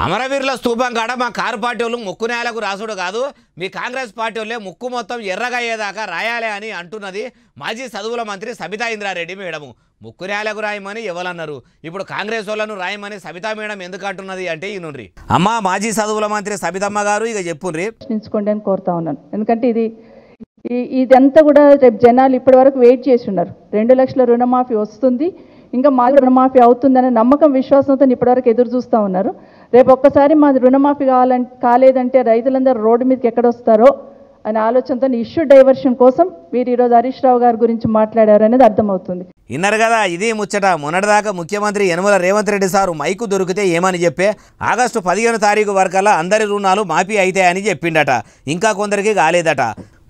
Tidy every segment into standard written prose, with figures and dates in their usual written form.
అమరవీరుల స్తూపం కాడ మా కారు పార్టీ వాళ్ళు ముక్కు నేలకు రాసుడు కాదు, మీ కాంగ్రెస్ పార్టీ వాళ్ళే ముక్కు మొత్తం ఎర్రగా అయ్యేదాకా రాయాలి అని అంటున్నది మాజీ చదువుల మంత్రి సబితా ఇంద్రారెడ్డి మేడము. ముక్కు నేలకు రాయమని ఎవరన్నారు, ఇప్పుడు కాంగ్రెస్ వాళ్ళను రాయమని సబితా మేడం ఎందుకు అంటున్నది అంటే ఈనుండ్రి. అమ్మ మాజీ చదువుల మంత్రి సబితమ్మ గారు ఇక చెప్పుండ్రి. ప్రశ్నించుకోండి అని కోరుతా ఉన్నాను. ఎందుకంటే ఇదంతా కూడా రేపు జనాలు ఇప్పటి వరకు వెయిట్ చేసి ఉన్నారు. 2 లక్షల రుణమాఫీ వస్తుంది, ఇంకా మాది రుణమాఫీ అవుతుందనే నమ్మకం విశ్వాసంతో ఇప్పటివరకు ఎదురు చూస్తూ ఉన్నారు. రేపు ఒక్కసారి మాది రుణమాఫీ కాలేదంటే రైతులందరూ రోడ్డు మీదకి ఎక్కడొస్తారో అనే ఆలోచనతో ఇష్యూ డైవర్షన్ కోసం మీరు ఈరోజు హరీష్ రావు గారి గురించి మాట్లాడారు అనేది అర్థమవుతుంది. విన్నారు కదా, ఇది ముచ్చట. మొన్నటిదాకా ముఖ్యమంత్రి యనమల రేవంత్ రెడ్డి సారు మైకు దొరికితే ఏమని చెప్పే ఆగస్టు 15 తారీఖు వరకల్లా అందరి రుణాలు మాఫీ అవుతాయని చెప్పిండట. ఇంకా కొందరికి కాలేదట.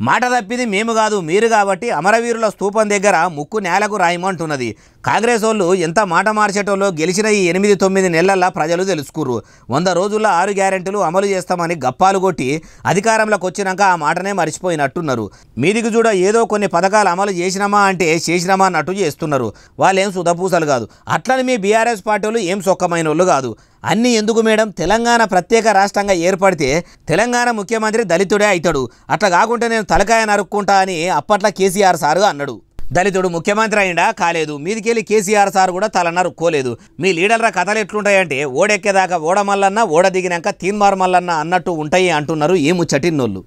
మాట తప్పింది మేము కాదు మీరు కాబట్టి అమరవీరుల స్తూపం దగ్గర ముక్కు నేలకు రాయమంటున్నది. కాంగ్రెస్ వాళ్ళు ఎంత మాట మార్చేటోళ్ళో గెలిచిన ఈ 8-9 నెలల్లో ప్రజలు తెలుసుకుర్రు. 100 రోజుల్లో 6 గ్యారెంటీలు అమలు చేస్తామని గప్పాలు కొట్టి అధికారంలోకి వచ్చినాక ఆ మాటనే మర్చిపోయినట్టున్నారు. మీదికి చూడ ఏదో కొన్ని పథకాలు అమలు చేసినామా అంటే చేసినామా అన్నట్టు చేస్తున్నారు. వాళ్ళేం సుధపూసలు కాదు. అట్లని మీ బీఆర్ఎస్ పార్టీలు ఏం సొక్కమైన వాళ్ళు కాదు. అన్నీ ఎందుకు మేడం, తెలంగాణ ప్రత్యేక రాష్ట్రంగా ఏర్పడితే తెలంగాణ ముఖ్యమంత్రి దళితుడే అవుతాడు, అట్లా కాకుంటే నేను తలకాయ నరుక్కుంటా అని అప్పట్లో కేసీఆర్ సారు అన్నాడు. దళితుడు ముఖ్యమంత్రి అయిందా కాలేదు, మీదికెళ్ళి కేసీఆర్ సార్ కూడా తల నరుక్కోలేదు. మీ లీడర్ల కథలు ఎట్లుంటాయంటే ఓడెక్కేదాకా ఓడ మల్లన్న, ఓడ దిగినాక తీన్మార్ మల్లన్న అన్నట్టు ఉంటాయి అంటున్నారు ఈ ముచ్చటిన్నోళ్ళు.